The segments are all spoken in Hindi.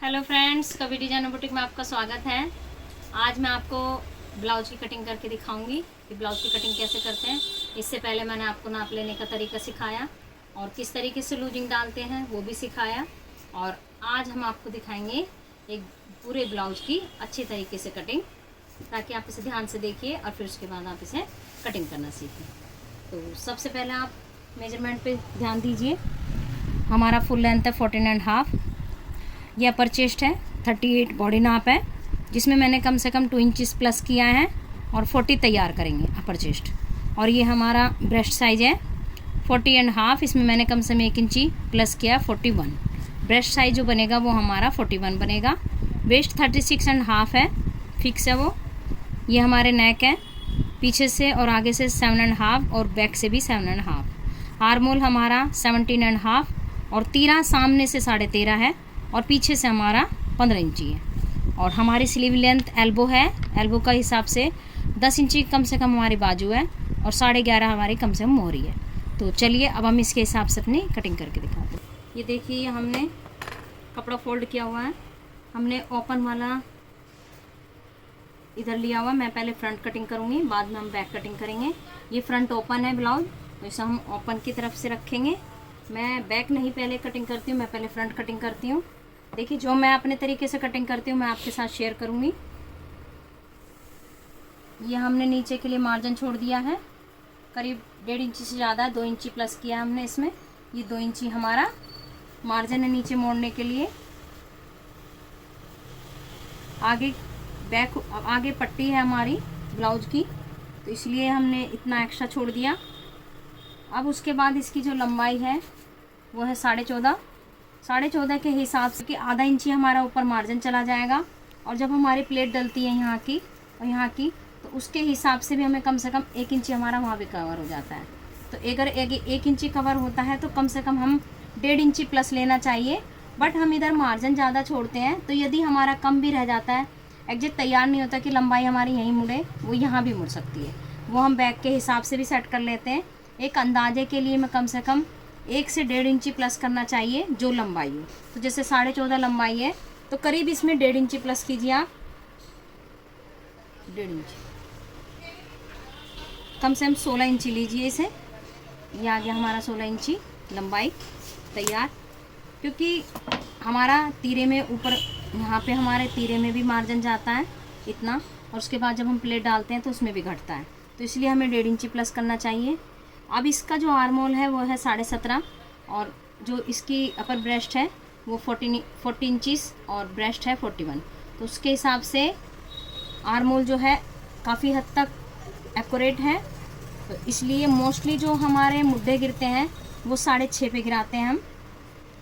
हेलो फ्रेंड्स, कवि डिजाइन बुटीक में आपका स्वागत है। आज मैं आपको ब्लाउज की कटिंग करके दिखाऊंगी कि ब्लाउज की कटिंग कैसे करते हैं। इससे पहले मैंने आपको नाप लेने का तरीका सिखाया और किस तरीके से लूजिंग डालते हैं वो भी सिखाया। और आज हम आपको दिखाएंगे एक पूरे ब्लाउज की अच्छी तरीके से कटिंग, ताकि आप इसे ध्यान से देखिए और फिर उसके बाद आप इसे कटिंग करना सीखें। तो सबसे पहले आप मेजरमेंट पे ध्यान दीजिए। हमारा फुल लेंथ है 14.5, ये अपर चेस्ट है, 38 बॉडी नाप है, जिसमें मैंने कम से कम 2 इंचेस प्लस किया है और 40 तैयार करेंगे अपर चेस्ट। और ये हमारा ब्रेस्ट साइज है 40.5, इसमें मैंने कम से कम 1 इंची प्लस किया 41। ब्रेस्ट साइज जो बनेगा वो हमारा 41 बनेगा। वेस्ट 36.5 है, फिक्स है वो। ये हमारे नेक है, पीछे से और आगे से 7.5 और बैक से भी 7.5। आर्मोल हमारा 17.5 और तीरा सामने से 13.5 है और पीछे से हमारा 15 इंची है। और हमारी स्लीव लेंथ एल्बो है, एल्बो का हिसाब से 10 इंची कम से कम हमारी बाजू है और 11.5 हमारी कम से कम मोहरी है। तो चलिए अब हम इसके हिसाब से अपनी कटिंग करके दिखाते हैं। ये देखिए, हमने कपड़ा फोल्ड किया हुआ है, हमने ओपन वाला इधर लिया हुआ। मैं पहले फ्रंट कटिंग करूँगी, बाद में हम बैक कटिंग करेंगे। ये फ्रंट ओपन है ब्लाउज, तो इसे हम ओपन की तरफ से रखेंगे। मैं बैक नहीं पहले कटिंग करती हूँ, मैं पहले फ्रंट कटिंग करती हूँ। देखिए, जो मैं अपने तरीके से कटिंग करती हूँ मैं आपके साथ शेयर करूँगी। ये हमने नीचे के लिए मार्जिन छोड़ दिया है, करीब 1.5 इंची से ज़्यादा, 2 इंची प्लस किया हमने इसमें। ये 2 इंची हमारा मार्जिन है नीचे मोड़ने के लिए। आगे पट्टी है हमारी ब्लाउज की, तो इसलिए हमने इतना एक्स्ट्रा छोड़ दिया। अब उसके बाद इसकी जो लंबाई है वो है 14.5 के हिसाब से कि आधा इंची हमारा ऊपर मार्जिन चला जाएगा। और जब हमारी प्लेट डलती है यहाँ की और यहाँ की, तो उसके हिसाब से भी हमें कम से कम 1 इंची हमारा वहाँ भी कवर हो जाता है। तो अगर 1 इंची कवर होता है तो कम से कम हम 1.5 इंची प्लस लेना चाहिए। बट हम इधर मार्जिन ज़्यादा छोड़ते हैं, तो यदि हमारा कम भी रह जाता है, एग्जैक्ट तैयार नहीं होता कि लंबाई हमारी यहीं मुड़े, वो यहाँ भी मुड़ सकती है। वो हम बैक के हिसाब से भी सेट कर लेते हैं। एक अंदाजे के लिए मैं कम से कम 1 से 1.5 इंची प्लस करना चाहिए जो लंबाई हो। तो जैसे 14.5 लंबाई है, तो करीब इसमें 1.5 इंची प्लस कीजिए आप। 1.5 इंची कम से कम 16 इंची लीजिए इसे। ये आ गया हमारा 16 इंची लंबाई तैयार। क्योंकि हमारा तीरे में ऊपर यहाँ पे हमारे तीरे में भी मार्जिन जाता है इतना, और उसके बाद जब हम प्लेट डालते हैं तो उसमें भी घटता है, तो इसलिए हमें 1.5 इंची प्लस करना चाहिए। अब इसका जो आर्मोल है वो है 17.5 और जो इसकी अपर ब्रेस्ट है वो 40 इंचीस और ब्रेस्ट है 41। तो उसके हिसाब से आर्मोल जो है काफ़ी हद तक एक्यूरेट है। तो इसलिए मोस्टली जो हमारे मुड्ढे गिरते हैं वो 6.5 पे गिराते हैं हम।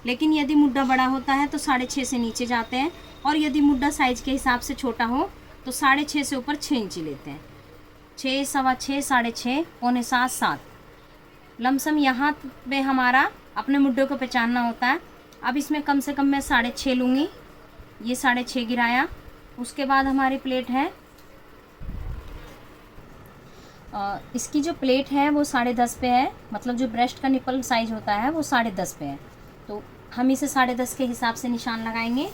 लेकिन यदि मुड्ढा बड़ा होता है तो 6.5 से नीचे जाते हैं, और यदि मुड्ढा साइज़ के हिसाब से छोटा हो तो 6.5 से ऊपर 6 इंची लेते हैं। 6, 6.25, 6.5, 6.25, 7 लमसम यहाँ पे हमारा अपने मुड्ढे को पहचानना होता है। अब इसमें कम से कम मैं 6.5 लूँगी। ये 6.5 गिराया। उसके बाद हमारी प्लेट है, इसकी जो प्लेट है वो 10.5 पे है, मतलब जो ब्रेस्ट का निपल साइज होता है वो 10.5 पे है। तो हम इसे 10.5 के हिसाब से निशान लगाएंगे।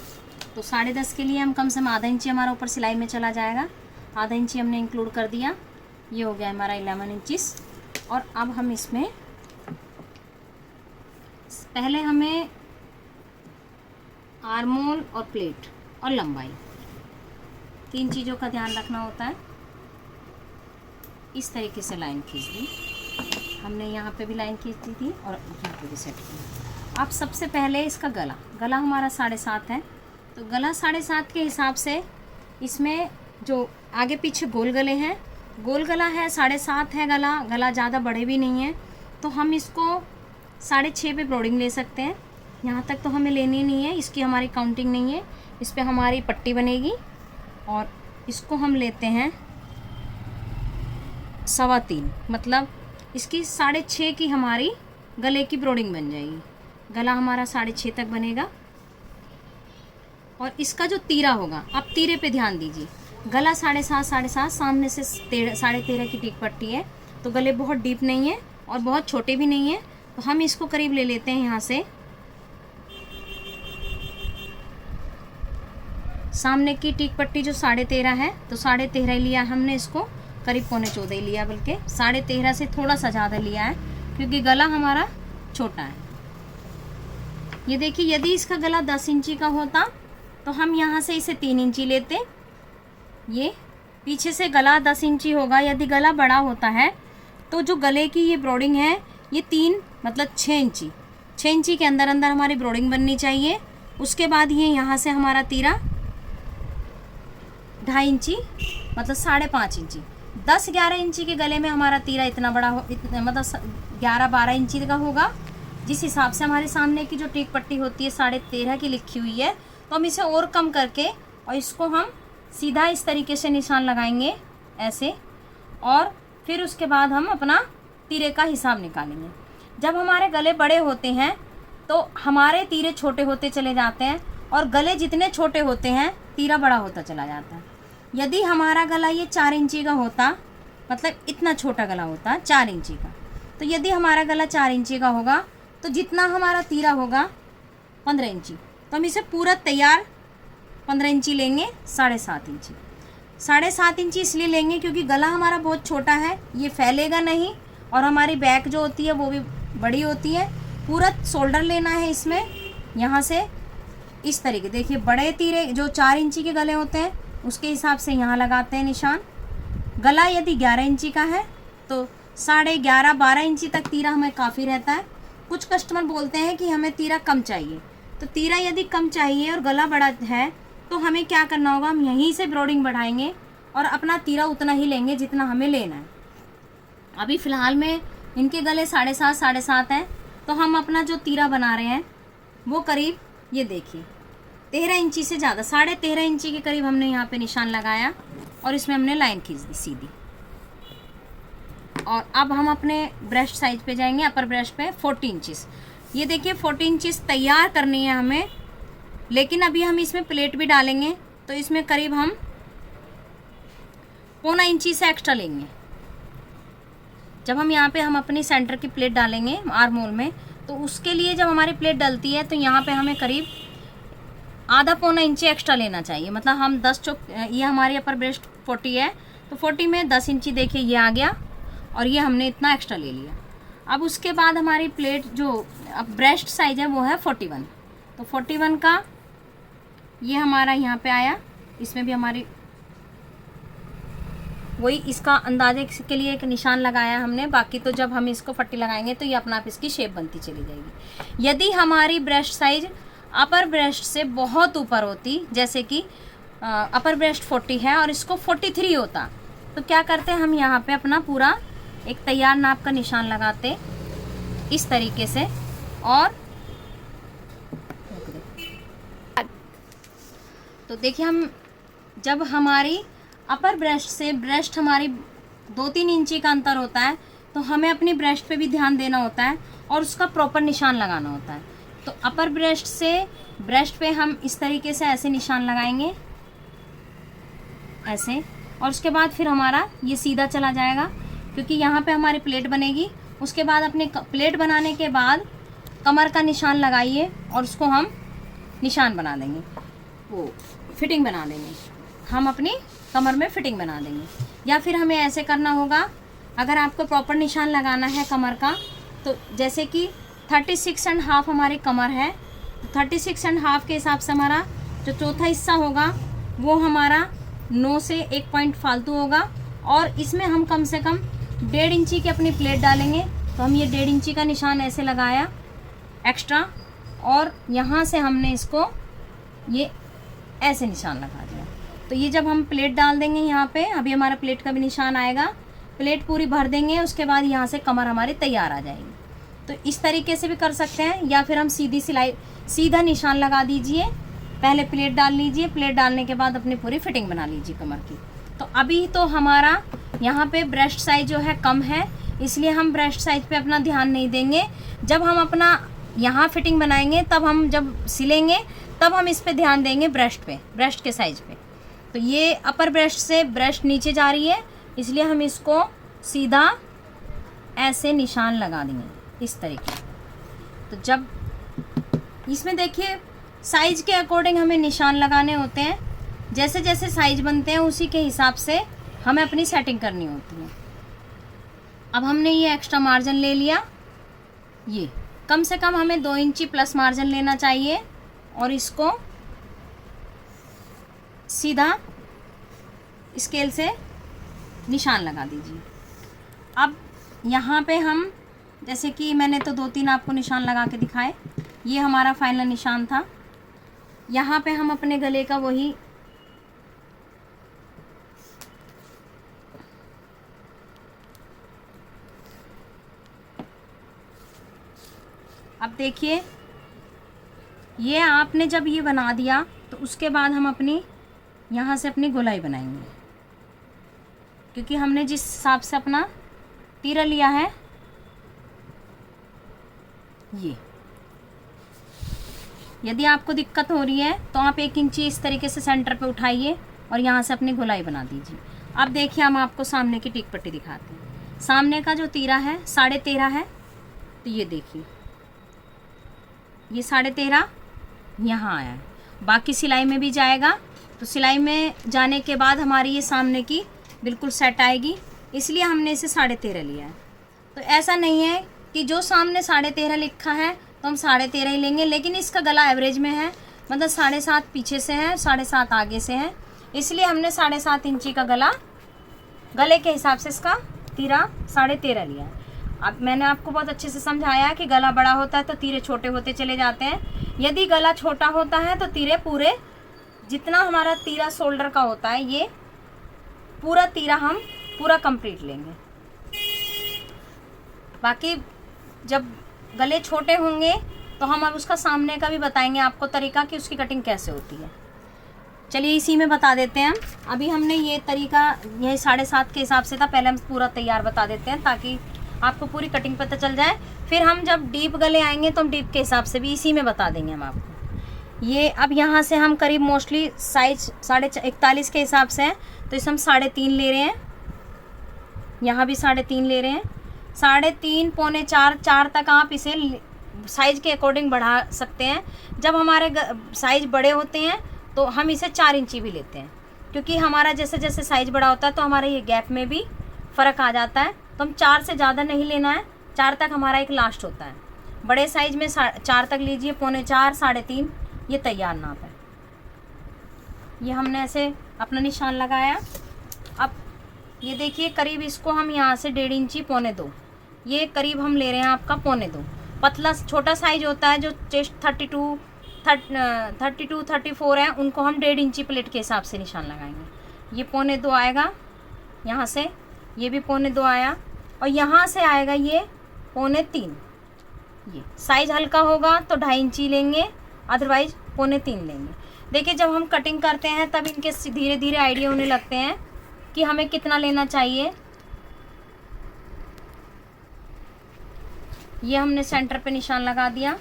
तो 10.5 के लिए हम कम से कम आधा इंची हमारा ऊपर सिलाई में चला जाएगा। आधा इंची हमने इंक्लूड कर दिया, ये हो गया हमारा 11 इंचिस। और अब हम इसमें पहले हमें आर्मोल और प्लेट और लंबाई 3 चीज़ों का ध्यान रखना होता है। इस तरीके से लाइन खींच दी हमने, यहाँ पे भी लाइन खींच दी थी और यहाँ पे भी सेट की। अब सबसे पहले इसका गला हमारा 7.5 है, तो गला 7.5 के हिसाब से इसमें जो आगे पीछे गोल गले हैं, गोल गला है 7.5 है गला ज़्यादा बड़े भी नहीं है, तो हम इसको 6.5 पे ब्रोडिंग ले सकते हैं। यहाँ तक तो हमें लेनी नहीं है, इसकी हमारी काउंटिंग नहीं है। इस पर हमारी पट्टी बनेगी और इसको हम लेते हैं 3.25, मतलब इसकी 6.5 की हमारी गले की ब्रोडिंग बन जाएगी। गला हमारा 6.5 तक बनेगा। और इसका जो तीरा होगा, अब तीरे पे ध्यान दीजिए। गला 7.5 सामने से 13.5 की टीक पट्टी है, तो गले बहुत डीप नहीं है और बहुत छोटे भी नहीं है। तो हम इसको करीब ले लेते हैं यहाँ से सामने की टीक पट्टी जो 13.5 है, तो 13.5 लिया हमने इसको, करीब 14.25 लिया, बल्कि 13.5 से थोड़ा सा ज़्यादा लिया है क्योंकि गला हमारा छोटा है। ये देखिए, यदि इसका गला 10 इंची का होता तो हम यहाँ से इसे 3 इंची लेते। ये पीछे से गला 10 इंची होगा। यदि गला बड़ा होता है तो जो गले की ये ब्रोडिंग है ये 3 मतलब 6 इंची, 6 इंची के अंदर अंदर हमारी ब्रोडिंग बननी चाहिए। उसके बाद ये यहाँ से हमारा तीरा 2.5 इंची मतलब 5.5 इंची, 10-11 इंची के गले में हमारा तीरा इतना बड़ा हो, मतलब 11-12 इंची का होगा। जिस हिसाब से हमारे सामने की जो टीक पट्टी होती है 13.5 की लिखी हुई है, तो हम इसे और कम करके और इसको हम सीधा इस तरीके से निशान लगाएंगे ऐसे, और फिर उसके बाद हम अपना तीरे का हिसाब निकालेंगे। जब हमारे गले बड़े होते हैं तो हमारे तीरे छोटे होते चले जाते हैं, और गले जितने छोटे होते हैं तीरा बड़ा होता चला जाता है। यदि हमारा गला ये 4 इंची का होता, मतलब इतना छोटा गला होता 4 इंची का, तो यदि हमारा गला 4 इंची का होगा तो जितना हमारा तीरा होगा 15 इंची, तो हम इसे पूरा तैयार 15 इंची लेंगे, 7.5 इंची। 7.5 इंची इसलिए लेंगे क्योंकि गला हमारा बहुत छोटा है, ये फैलेगा नहीं, और हमारी बैक जो होती है वो भी बड़ी होती है। पूरा शोल्डर लेना है इसमें, यहाँ से इस तरीके, देखिए बड़े तीरे जो 4 इंची के गले होते हैं उसके हिसाब से यहाँ लगाते हैं निशान। गला यदि 11 इंची का है तो 11.5-12 इंची तक तीरा हमें काफ़ी रहता है। कुछ कस्टमर बोलते हैं कि हमें तीरा कम चाहिए, तो तीरा यदि कम चाहिए और गला बड़ा है तो हमें क्या करना होगा, हम यहीं से ब्रोडिंग बढ़ाएंगे और अपना तीरा उतना ही लेंगे जितना हमें लेना है। अभी फ़िलहाल में इनके गले 7.5 हैं, तो हम अपना जो तीरा बना रहे हैं वो करीब, ये देखिए 13 इंची से ज़्यादा, 13.5 इंची के करीब हमने यहाँ पे निशान लगाया और इसमें हमने लाइन खींच दी सीधी। और अब हम अपने ब्रेस्ट साइज पे जाएंगे, अपर ब्रेस्ट पे 40 इंचेस। ये देखिए 40 इंचेस तैयार करनी है हमें, लेकिन अभी हम इसमें प्लेट भी डालेंगे तो इसमें करीब हम 1.25 इंची से एक्स्ट्रा लेंगे। जब हम यहाँ पे हम अपनी सेंटर की प्लेट डालेंगे आर्म होल में, तो उसके लिए जब हमारी प्लेट डलती है तो यहाँ पे हमें करीब 1/2-1.25 इंची एक्स्ट्रा लेना चाहिए। मतलब हम 10 चौक, ये हमारी अपर ब्रेस्ट 40 है तो 40 में 10 इंची देखिए ये आ गया, और ये हमने इतना एक्स्ट्रा ले लिया। अब उसके बाद हमारी प्लेट जो अब ब्रेस्ट साइज है वो है 41, तो 41 का ये हमारा यहाँ पे आया, इसमें भी हमारी वही इसका अंदाजे के लिए एक निशान लगाया हमने। बाकी तो जब हम इसको पट्टी लगाएंगे तो ये अपना आप इसकी शेप बनती चली जाएगी। यदि हमारी ब्रेस्ट साइज अपर ब्रेस्ट से बहुत ऊपर होती, जैसे कि अपर ब्रेस्ट 40 है और इसको 43 होता, तो क्या करते हम यहाँ पे अपना पूरा एक तैयार नाप का निशान लगाते इस तरीके से। और तो देखिए, हम जब हमारी अपर ब्रेस्ट से ब्रेस्ट हमारी 2-3 इंची का अंतर होता है तो हमें अपनी ब्रेस्ट पे भी ध्यान देना होता है और उसका प्रॉपर निशान लगाना होता है। तो अपर ब्रेस्ट से ब्रेस्ट पे हम इस तरीके से ऐसे निशान लगाएंगे ऐसे, और उसके बाद फिर हमारा ये सीधा चला जाएगा क्योंकि यहाँ पे हमारी प्लेट बनेगी। उसके बाद अपने प्लेट बनाने के बाद कमर का निशान लगाइए और उसको हम निशान बना देंगे, वो फिटिंग बना देंगे, हम अपनी कमर में फिटिंग बना देंगे। या फिर हमें ऐसे करना होगा, अगर आपको प्रॉपर निशान लगाना है कमर का, तो जैसे कि 36.5 हमारी कमर है, तो 36.5 के हिसाब से हमारा जो चौथा हिस्सा होगा वो हमारा 9 से 1 पॉइंट फालतू होगा, और इसमें हम कम से कम 1.5 इंची की अपनी प्लेट डालेंगे। तो हम ये 1.5 इंची का निशान ऐसे लगाया एक्स्ट्रा, और यहाँ से हमने इसको ये ऐसे निशान लगा दिया। तो ये जब हम प्लेट डाल देंगे यहाँ पे, अभी हमारा प्लेट का भी निशान आएगा, प्लेट पूरी भर देंगे, उसके बाद यहाँ से कमर हमारी तैयार आ जाएगी। तो इस तरीके से भी कर सकते हैं, या फिर हम सीधी सिलाई सीधा निशान लगा दीजिए, पहले प्लेट डाल लीजिए, प्लेट डालने के बाद अपनी पूरी फिटिंग बना लीजिए कमर की। तो अभी तो हमारा यहाँ पे ब्रेस्ट साइज जो है कम है, इसलिए हम ब्रेस्ट साइज पे अपना ध्यान नहीं देंगे। जब हम अपना यहाँ फिटिंग बनाएंगे, तब हम जब सिलेंगे तब हम इस पे ध्यान देंगे ब्रेस्ट पे, ब्रेस्ट के साइज पे। तो ये अपर ब्रेस्ट से ब्रेस्ट नीचे जा रही है, इसलिए हम इसको सीधा ऐसे निशान लगा देंगे इस तरीके। तो जब इसमें देखिए साइज के अकॉर्डिंग हमें निशान लगाने होते हैं। जैसे जैसे साइज बनते हैं उसी के हिसाब से हमें अपनी सेटिंग करनी होती है। अब हमने ये एक्स्ट्रा मार्जिन ले लिया, ये कम से कम हमें 2 इंची प्लस मार्जिन लेना चाहिए और इसको सीधा स्केल से निशान लगा दीजिए। अब यहाँ पे हम, जैसे कि मैंने तो 2-3 आपको निशान लगा के दिखाए, ये हमारा फाइनल निशान था। यहाँ पे हम अपने गले का वही अब देखिए, ये आपने जब ये बना दिया तो उसके बाद हम अपनी यहाँ से अपनी गोलाई बनाएंगे, क्योंकि हमने जिस हिसाब से अपना तीरा लिया है, ये यदि आपको दिक्कत हो रही है तो आप 1 इंची इस तरीके से सेंटर पे उठाइए और यहाँ से अपनी गोलाई बना दीजिए। अब देखिए, हम आपको सामने की टिक पट्टी दिखाते हैं। सामने का जो तीरा है 13.5 है, तो ये देखिए, ये 13.5 यहाँ आया है। बाकी सिलाई में भी जाएगा, तो सिलाई में जाने के बाद हमारी ये सामने की बिल्कुल सेट आएगी, इसलिए हमने इसे 13.5 लिया है। तो ऐसा नहीं है कि जो सामने 13.5 लिखा है तो हम 13.5 ही लेंगे, लेकिन इसका गला एवरेज में है, मतलब 7.5 पीछे से है, 7.5 आगे से है, इसलिए हमने 7.5 इंची का गले के हिसाब से इसका तीरा 13.5 लिया है। अब मैंने आपको बहुत अच्छे से समझाया कि गला बड़ा होता है तो तीरे छोटे होते चले जाते हैं। यदि गला छोटा होता है तो तीरे पूरे, जितना हमारा तीरा शोल्डर का होता है, ये पूरा तीरा हम पूरा कंप्लीट लेंगे। बाकी जब गले छोटे होंगे तो हम अब उसका सामने का भी बताएंगे आपको तरीका कि उसकी कटिंग कैसे होती है। चलिए इसी में बता देते हैं हम। अभी हमने ये तरीका यही 7.5 के हिसाब से था, पहले हम पूरा तैयार बता देते हैं ताकि आपको पूरी कटिंग पता चल जाए। फिर हम जब डीप गले आएंगे तो हम डीप के हिसाब से भी इसी में बता देंगे हम आपको। ये अब यहाँ से हम करीब मोस्टली साइज 41 के हिसाब से है, तो इसे हम 3.5 ले रहे हैं, यहाँ भी 3.5 ले रहे हैं। 3.5, 3.25, 4 तक आप इसे साइज के अकॉर्डिंग बढ़ा सकते हैं। जब हमारे साइज बड़े होते हैं तो हम इसे 4 इंची भी लेते हैं, क्योंकि हमारा जैसे जैसे साइज बड़ा होता है तो हमारे ये गैप में भी फ़र्क आ जाता है। तो हम 4 से ज़्यादा नहीं लेना है, 4 तक हमारा एक लास्ट होता है। बड़े साइज में 4 तक लीजिए, 3.25, 3.5 ये तैयार नाप है। ये हमने ऐसे अपना निशान लगाया। अब ये देखिए, करीब इसको हम यहाँ से 1.5 इंची 2.25, ये करीब हम ले रहे हैं आपका 2.25। पतला छोटा साइज होता है जो चेस्ट 32, 34 है, उनको हम 1.5 इंची प्लेट के हिसाब से निशान लगाएंगे। ये 2.25 आएगा यहाँ से, ये भी 2.25 आया, और यहाँ से आएगा ये 3.25। ये साइज हल्का होगा तो 2.5 इंची लेंगे, अदरवाइज 3.25 लेंगे। देखिए, जब हम कटिंग करते हैं तब इनके धीरे धीरे आइडिया होने लगते हैं कि हमें कितना लेना चाहिए। ये हमने सेंटर पे निशान लगा दिया।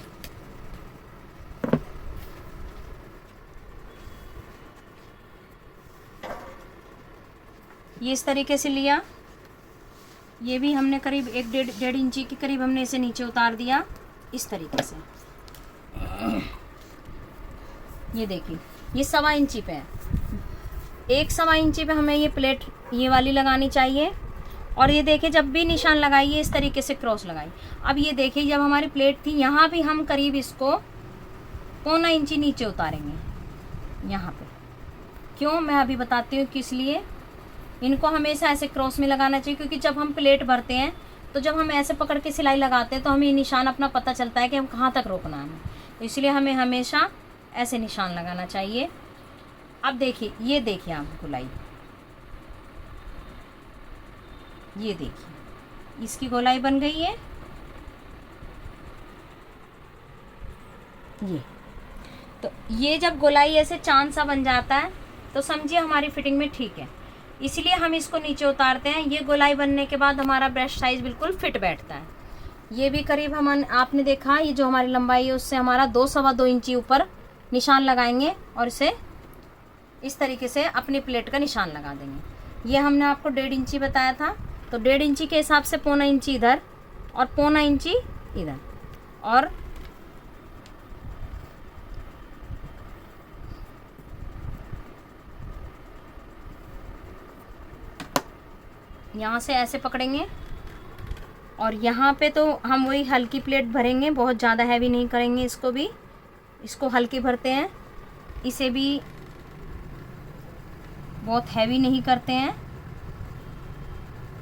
ये इस तरीके से लिया। ये भी हमने करीब 1-1.5 इंची के करीब हमने इसे नीचे उतार दिया इस तरीके से। ये देखिए, ये 1.25 इंची पे है। 1.25 इंची पे हमें ये प्लेट ये वाली लगानी चाहिए। और ये देखिए, जब भी निशान लगाइए इस तरीके से क्रॉस लगाइए। अब ये देखिए, जब हमारी प्लेट थी यहाँ भी हम करीब इसको 1.25 इंची नीचे उतारेंगे यहाँ पे। क्यों, मैं अभी बताती हूँ किस लिए। इनको हमेशा ऐसे क्रॉस में लगाना चाहिए, क्योंकि जब हम प्लेट भरते हैं तो जब हम ऐसे पकड़ के सिलाई लगाते हैं तो हमें निशान अपना पता चलता है कि हम कहाँ तक रोकना है। तो इसलिए हमें हमेशा ऐसे निशान लगाना चाहिए। अब देखिए, ये देखिए आप गोलाई, ये देखिए इसकी गोलाई बन गई है। ये तो ये जब गोलाई ऐसे चांद सा बन जाता है तो समझिए हमारी फिटिंग में ठीक है। इसलिए हम इसको नीचे उतारते हैं। ये गोलाई बनने के बाद हमारा ब्रेस्ट साइज बिल्कुल फिट बैठता है। ये भी करीब हम आपने देखा, ये जो हमारी लंबाई है उससे हमारा 2-2.25 इंची ऊपर निशान लगाएंगे और इसे इस तरीके से अपनी प्लेट का निशान लगा देंगे। ये हमने आपको 1.5 इंची बताया था, तो 1.5 इंची के हिसाब से 0.25 इंची इधर और 0.25 इंची इधर, और यहाँ से ऐसे पकड़ेंगे और यहाँ पे तो हम वही हल्की प्लेट भरेंगे, बहुत ज़्यादा हैवी नहीं करेंगे इसको भी, इसको हल्की भरते हैं, इसे भी बहुत हैवी नहीं करते हैं।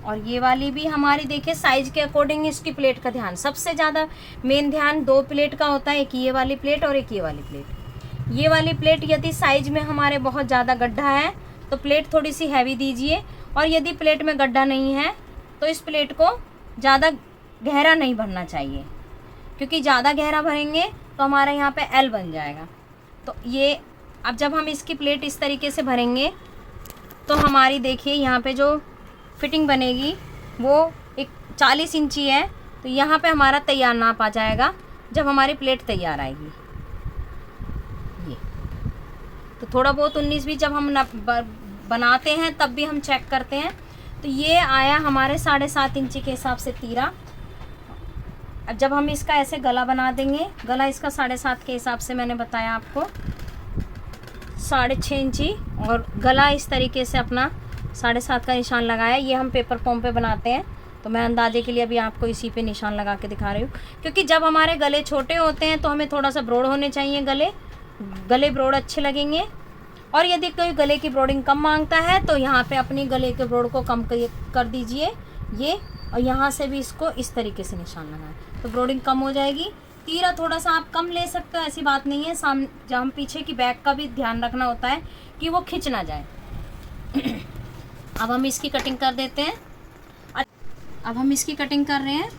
और ये वाली भी हमारी देखिए साइज के अकॉर्डिंग इसकी प्लेट का ध्यान, सबसे ज़्यादा मेन ध्यान 2 प्लेट का होता है, एक ये वाली प्लेट और एक ये वाली प्लेट। ये वाली प्लेट यदि साइज में हमारे बहुत ज़्यादा गड्ढा है तो प्लेट थोड़ी सी हैवी दीजिए, और यदि प्लेट में गड्ढा नहीं है तो इस प्लेट को ज़्यादा गहरा नहीं भरना चाहिए, क्योंकि ज़्यादा गहरा भरेंगे तो हमारे यहाँ पे एल बन जाएगा। तो ये अब जब हम इसकी प्लेट इस तरीके से भरेंगे तो हमारी देखिए यहाँ पे जो फिटिंग बनेगी वो एक 40 इंची है, तो यहाँ पे हमारा तैयार नाप आ जाएगा जब हमारी प्लेट तैयार आएगी। ये तो थोड़ा बहुत 19 भी जब हम बनाते हैं तब भी हम चेक करते हैं। तो ये आया हमारे 7.5 इंची के हिसाब से तीरा। अब जब हम इसका ऐसे गला बना देंगे, गला इसका 7.5 के हिसाब से मैंने बताया आपको 6.5 इंची, और गला इस तरीके से अपना 7.5 का निशान लगाया। ये हम पेपर फॉर्म पे बनाते हैं, तो मैं अंदाजे के लिए अभी आपको इसी पे निशान लगा के दिखा रही हूँ, क्योंकि जब हमारे गले छोटे होते हैं तो हमें थोड़ा सा ब्रॉड होने चाहिए गले ब्रॉड अच्छे लगेंगे। और यदि कोई गले की ब्रॉडिंग कम मांगता है तो यहाँ पे अपनी गले के ब्रॉड को कम कर दीजिए ये, और यहाँ से भी इसको इस तरीके से निशान लगाएं तो ब्रॉडिंग कम हो जाएगी। तीरा थोड़ा सा आप कम ले सकते हो, ऐसी बात नहीं है। जब हम पीछे की बैक का भी ध्यान रखना होता है कि वो खिंच ना जाए। अब हम इसकी कटिंग कर देते हैं। अब हम इसकी कटिंग कर रहे हैं।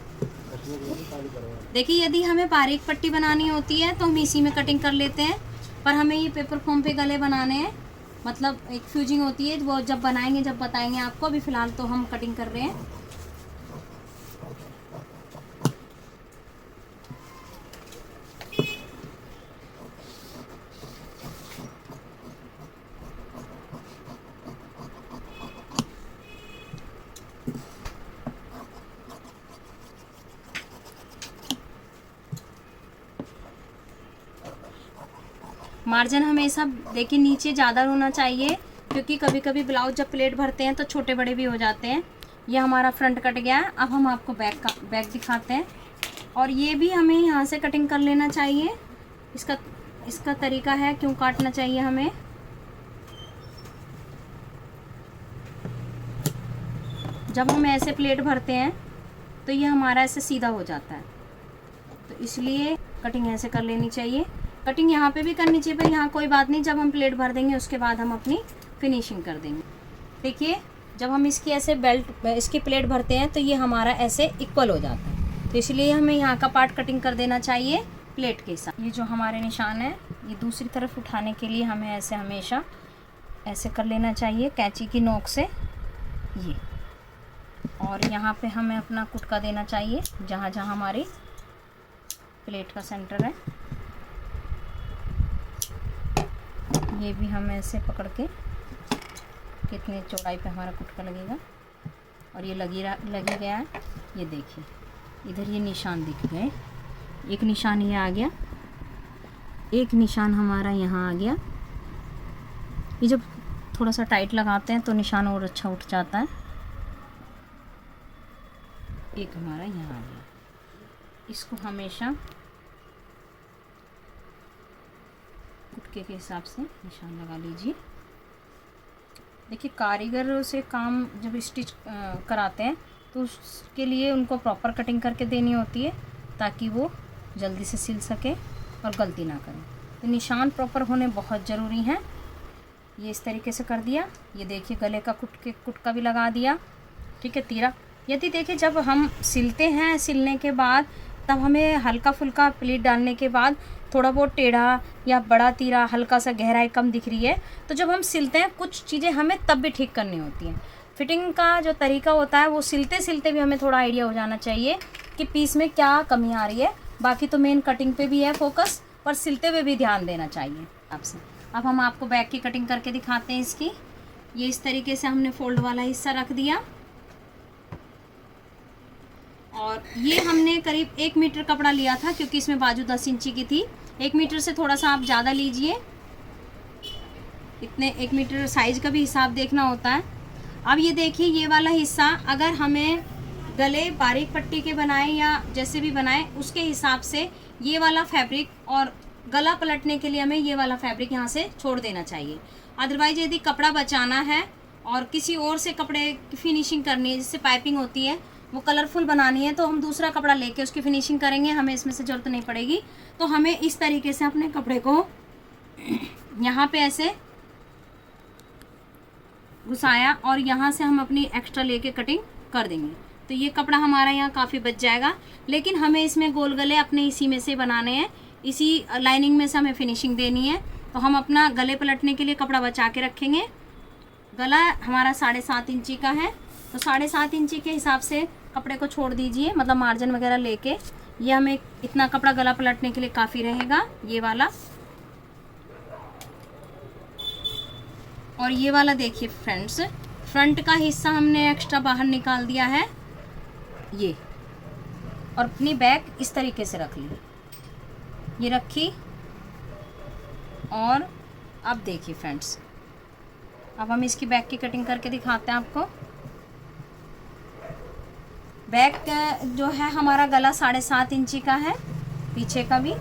देखिए यदि हमें बारीक पट्टी बनानी होती है तो हम इसी में कटिंग कर लेते हैं, पर हमें ये पेपर फॉर्म पे गले बनाने हैं, मतलब एक फ्यूजिंग होती है, वो जब बनाएंगे जब बताएंगे आपको। अभी फ़िलहाल तो हम कटिंग कर रहे हैं। मार्जिन हमेशा देखिए नीचे ज़्यादा होना चाहिए, क्योंकि कभी कभी ब्लाउज जब प्लेट भरते हैं तो छोटे बड़े भी हो जाते हैं। ये हमारा फ्रंट कट गया है। अब हम आपको बैक दिखाते हैं, और ये भी हमें यहाँ से कटिंग कर लेना चाहिए। इसका तरीका है क्यों काटना चाहिए हमें। जब हम ऐसे प्लेट भरते हैं तो ये हमारा ऐसे सीधा हो जाता है, तो इसलिए कटिंग ऐसे कर लेनी चाहिए। कटिंग यहाँ पे भी करनी चाहिए, पर यहाँ कोई बात नहीं, जब हम प्लेट भर देंगे उसके बाद हम अपनी फिनिशिंग कर देंगे। देखिए जब हम इसकी ऐसे इसकी प्लेट भरते हैं तो ये हमारा ऐसे इक्वल हो जाता है, तो इसलिए हमें यहाँ का पार्ट कटिंग कर देना चाहिए प्लेट के साथ। ये जो हमारे निशान है ये दूसरी तरफ उठाने के लिए हमें ऐसे हमेशा ऐसे कर लेना चाहिए कैंची की नोक से ये, और यहाँ पे हमें अपना कुटका देना चाहिए जहाँ जहाँ हमारी प्लेट का सेंटर है। ये भी हम ऐसे पकड़ के कितने चौड़ाई पे हमारा कुटका लगेगा, और ये लगी गया है। ये देखिए इधर ये निशान दिख गए, एक निशान ये आ गया, एक निशान हमारा यहाँ आ गया। ये जब थोड़ा सा टाइट लगाते हैं तो निशान और अच्छा उठ जाता है। एक हमारा यहाँ आ गया। इसको हमेशा कुटके के हिसाब से निशान लगा लीजिए। देखिए कारीगर से काम जब स्टिच कराते हैं तो उसके लिए उनको प्रॉपर कटिंग करके देनी होती है, ताकि वो जल्दी से सिल सके और गलती ना करें। तो निशान प्रॉपर होने बहुत ज़रूरी हैं। ये इस तरीके से कर दिया। ये देखिए गले का कुटका भी लगा दिया। ठीक है, तीरा यदि देखिए जब हम सिलते हैं, सिलने के बाद तब हमें हल्का फुल्का प्लीट डालने के बाद थोड़ा बहुत टेढ़ा या बड़ा तीरा, हल्का सा गहराई कम दिख रही है, तो जब हम सिलते हैं कुछ चीज़ें हमें तब भी ठीक करनी होती हैं। फिटिंग का जो तरीका होता है वो सिलते सिलते भी हमें थोड़ा आइडिया हो जाना चाहिए कि पीस में क्या कमी आ रही है। बाकी तो मेन कटिंग पे भी है फोकस, पर सिलते हुए भी ध्यान देना चाहिए आपसे। अब हम आपको बैक की कटिंग करके दिखाते हैं इसकी। ये इस तरीके से हमने फोल्ड वाला हिस्सा रख दिया, और ये हमने करीब 1 मीटर कपड़ा लिया था, क्योंकि इसमें बाजू 10 इंची की थी। 1 मीटर से थोड़ा सा आप ज़्यादा लीजिए, इतने 1 मीटर साइज का भी हिसाब देखना होता है। अब ये देखिए ये वाला हिस्सा अगर हमें गले बारीक पट्टी के बनाए या जैसे भी बनाए उसके हिसाब से ये वाला फैब्रिक और गला पलटने के लिए हमें ये वाला फैब्रिक यहाँ से छोड़ देना चाहिए। अदरवाइज यदि कपड़ा बचाना है और किसी और से कपड़े की फिनिशिंग करनी है, जिससे पाइपिंग होती है वो कलरफुल बनानी है, तो हम दूसरा कपड़ा लेके उसकी फिनिशिंग करेंगे, हमें इसमें से ज़रूरत नहीं पड़ेगी। तो हमें इस तरीके से अपने कपड़े को यहाँ पे ऐसे घुसाया और यहाँ से हम अपनी एक्स्ट्रा लेके कटिंग कर देंगे। तो ये कपड़ा हमारा यहाँ काफ़ी बच जाएगा, लेकिन हमें इसमें गोल गले अपने इसी में से बनाने हैं, इसी लाइनिंग में से हमें फिनिशिंग देनी है। तो हम अपना गले पलटने के लिए कपड़ा बचा के रखेंगे। गला हमारा 7.5 इंची का है, तो 7.5 इंची के हिसाब से कपड़े को छोड़ दीजिए, मतलब मार्जिन वगैरह लेके। ये हमें इतना कपड़ा गला पलटने के लिए काफ़ी रहेगा, ये वाला। और ये वाला देखिए फ्रेंड्स, फ्रंट का हिस्सा हमने एक्स्ट्रा बाहर निकाल दिया है ये, और अपनी बैक इस तरीके से रख ली, ये रखी। और अब देखिए फ्रेंड्स, अब हम इसकी बैक की कटिंग करके दिखाते हैं आपको। बैक जो है हमारा गला 7.5 इंची का है, पीछे का भी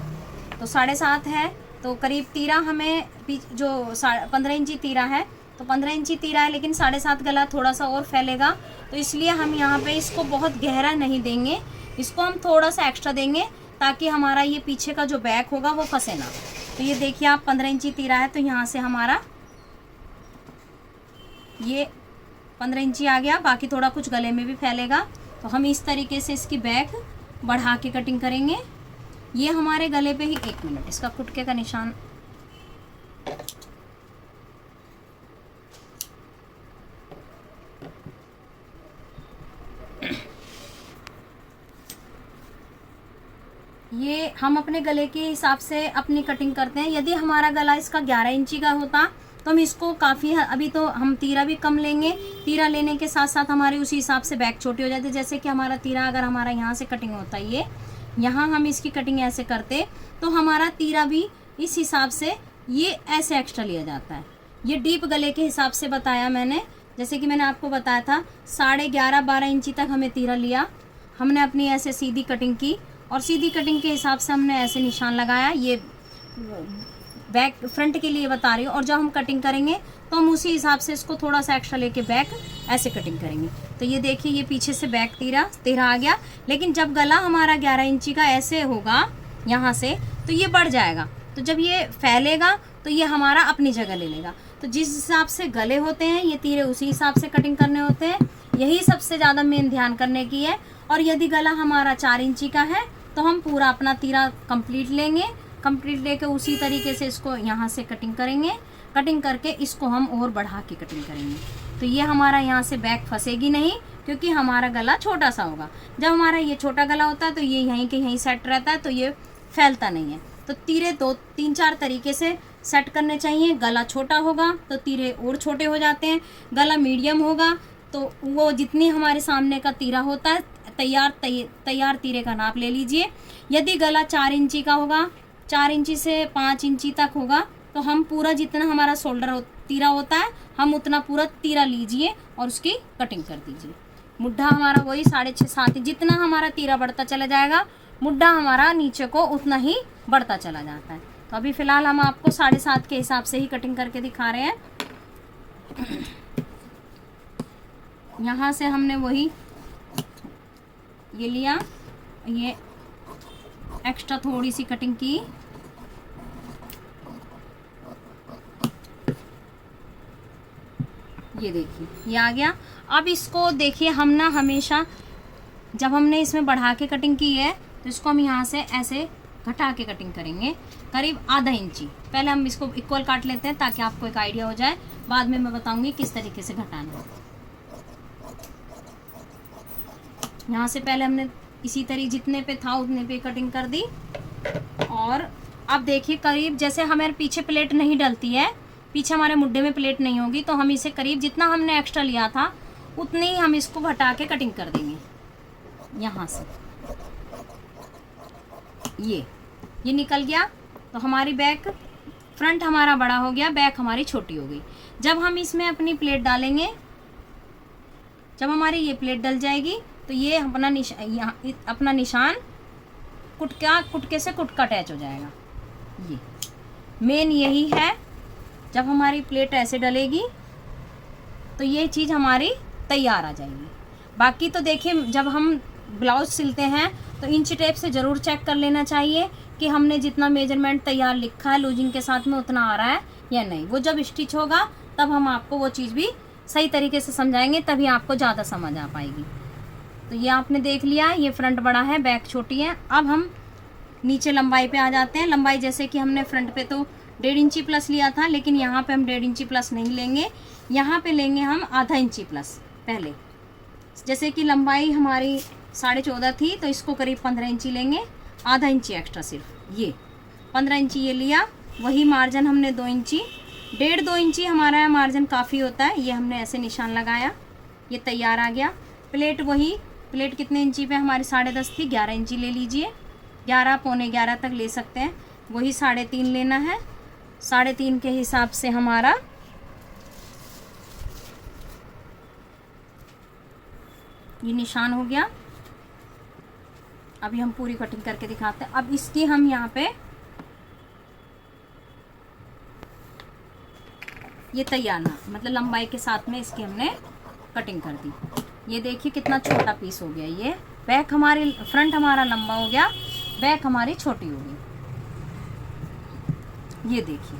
तो 7.5 है, तो करीब तीरा हमें जो 15 इंची तीरा है, तो 15 इंची तीरा है, लेकिन 7.5 गला थोड़ा सा और फैलेगा, तो इसलिए हम यहाँ पे इसको बहुत गहरा नहीं देंगे, इसको हम थोड़ा सा एक्स्ट्रा देंगे ताकि हमारा ये पीछे का जो बैक होगा वो फंसे ना। तो ये देखिए आप 15 इंची तीरा है, तो यहाँ से हमारा ये 15 इंची आ गया, बाकी थोड़ा कुछ गले में भी फैलेगा। तो हम इस तरीके से इसकी बैक बढ़ा के कटिंग करेंगे। ये हमारे गले पे ही 1 मिनट इसका कुटके का निशान, ये हम अपने गले के हिसाब से अपनी कटिंग करते हैं। यदि हमारा गला इसका 11 इंची का होता तो हम इसको काफ़ी, अभी तो हम तीरा भी कम लेंगे, तीरा लेने के साथ साथ हमारी उसी हिसाब से बैक छोटी हो जाती है। जैसे कि हमारा तीरा अगर हमारा यहाँ से कटिंग होता है, ये यहाँ हम इसकी कटिंग ऐसे करते तो हमारा तीरा भी इस हिसाब से ये ऐसे एक्स्ट्रा लिया जाता है। ये डीप गले के हिसाब से बताया मैंने, जैसे कि मैंने आपको बताया था 11.5-12 इंची तक हमें तीरा लिया, हमने अपनी ऐसे सीधी कटिंग की और सीधी कटिंग के हिसाब से हमने ऐसे निशान लगाया। ये बैक फ्रंट के लिए बता रही हूँ, और जब हम कटिंग करेंगे तो हम उसी हिसाब से इसको थोड़ा सा एक्स्ट्रा लेके बैक ऐसे कटिंग करेंगे। तो ये देखिए ये पीछे से बैक तीरा आ गया, लेकिन जब गला हमारा 11 इंची का ऐसे होगा यहाँ से, तो ये बढ़ जाएगा। तो जब ये फैलेगा तो ये हमारा अपनी जगह ले लेगा। तो जिस हिसाब से गले होते हैं ये तीरे उसी हिसाब से कटिंग करने होते हैं, यही सबसे ज़्यादा मेन ध्यान करने की है। और यदि गला हमारा 4 इंची का है तो हम पूरा अपना तीरा कंप्लीट लेंगे, कंप्लीट लेके उसी तरीके से इसको यहाँ से कटिंग करेंगे, कटिंग करके इसको हम और बढ़ा के कटिंग करेंगे। तो ये हमारा यहाँ से बैक फंसेगी नहीं, क्योंकि हमारा गला छोटा सा होगा। जब हमारा ये छोटा गला होता है तो ये यहीं के यहीं सेट रहता है, तो ये फैलता नहीं है। तो तीरे 2-3-4 तरीके से सेट करने चाहिए। गला छोटा होगा तो तीरे और छोटे हो जाते हैं, गला मीडियम होगा तो वो जितनी हमारे सामने का तीरा होता है तैयार तीरे का नाप ले लीजिए। यदि गला 4 इंची का होगा, 4 इंची से 5 इंची तक होगा, तो हम पूरा जितना हमारा शोल्डर तीरा होता है हम उतना पूरा तीरा लीजिए और उसकी कटिंग कर दीजिए। मुड्ढा हमारा वही 6.5-7, जितना हमारा तीरा बढ़ता चला जाएगा मुड्ढा हमारा नीचे को उतना ही बढ़ता चला जाता है। तो अभी फ़िलहाल हम आपको 7.5 के हिसाब से ही कटिंग करके दिखा रहे हैं। यहाँ से हमने वही ये लिया, ये एक्स्ट्रा थोड़ी सी कटिंग की, ये देखिए ये आ गया। अब इसको देखिए हम ना हमेशा जब हमने इसमें बढ़ा के कटिंग की है तो इसको हम यहाँ से ऐसे घटा के कटिंग करेंगे, करीब आधा इंची। पहले हम इसको इक्वल काट लेते हैं ताकि आपको एक आइडिया हो जाए, बाद में मैं बताऊंगी किस तरीके से घटाना है। यहाँ से पहले हमने इसी तरीके जितने पे था उतने पे कटिंग कर दी। और अब देखिए करीब जैसे हमारे पीछे प्लेट नहीं डलती है, पीछे हमारे मुड्ढे में प्लेट नहीं होगी, तो हम इसे करीब जितना हमने एक्स्ट्रा लिया था उतनी ही हम इसको घटा के कटिंग कर देंगे। यहाँ से ये निकल गया, तो हमारी बैक फ्रंट हमारा बड़ा हो गया, बैक हमारी छोटी हो गई। जब हम इसमें अपनी प्लेट डालेंगे जब हमारी ये प्लेट डल जाएगी तो ये अपना अपना निशान कुटके से कुटका अटैच हो जाएगा। ये मेन यही है, जब हमारी प्लेट ऐसे डलेगी तो ये चीज़ हमारी तैयार आ जाएगी। बाकी तो देखिए, जब हम ब्लाउज सिलते हैं तो इंच टेप से ज़रूर चेक कर लेना चाहिए कि हमने जितना मेजरमेंट तैयार लिखा है लूजिंग के साथ में उतना आ रहा है या नहीं। वो जब स्टिच होगा तब हम आपको वो चीज़ भी सही तरीके से समझाएंगे, तभी आपको ज़्यादा समझ आ पाएगी। तो ये आपने देख लिया, ये फ्रंट बड़ा है, बैक छोटी है। अब हम नीचे लंबाई पे आ जाते हैं। लंबाई जैसे कि हमने फ्रंट पे तो 1.5 इंची प्लस लिया था, लेकिन यहाँ पे हम 1.5 इंची प्लस नहीं लेंगे, यहाँ पे लेंगे हम आधा इंची प्लस। पहले जैसे कि लंबाई हमारी 14.5 थी तो इसको करीब 15 इंची लेंगे, आधा इंची एक्स्ट्रा सिर्फ। ये 15 इंची ये लिया, वही मार्जिन हमने 2 इंची, 1.5-2 इंची हमारा मार्जिन काफ़ी होता है। ये हमने ऐसे निशान लगाया, ये तैयार आ गया। प्लेट वही, प्लेट कितने इंची पे हमारी 10.5 थी, 11 इंची ले लीजिए, 11 पौने 11 तक ले सकते हैं। वही 3.5 लेना है, 3.5 के हिसाब से हमारा ये निशान हो गया। अभी हम पूरी कटिंग करके दिखाते हैं। अब इसकी हम यहाँ पे ये तैयार ना, मतलब लंबाई के साथ में इसकी हमने कटिंग कर दी। ये देखिए कितना छोटा पीस हो गया। ये बैक हमारी, फ्रंट हमारा लंबा हो गया, बैक हमारी छोटी हो गई। ये देखिए,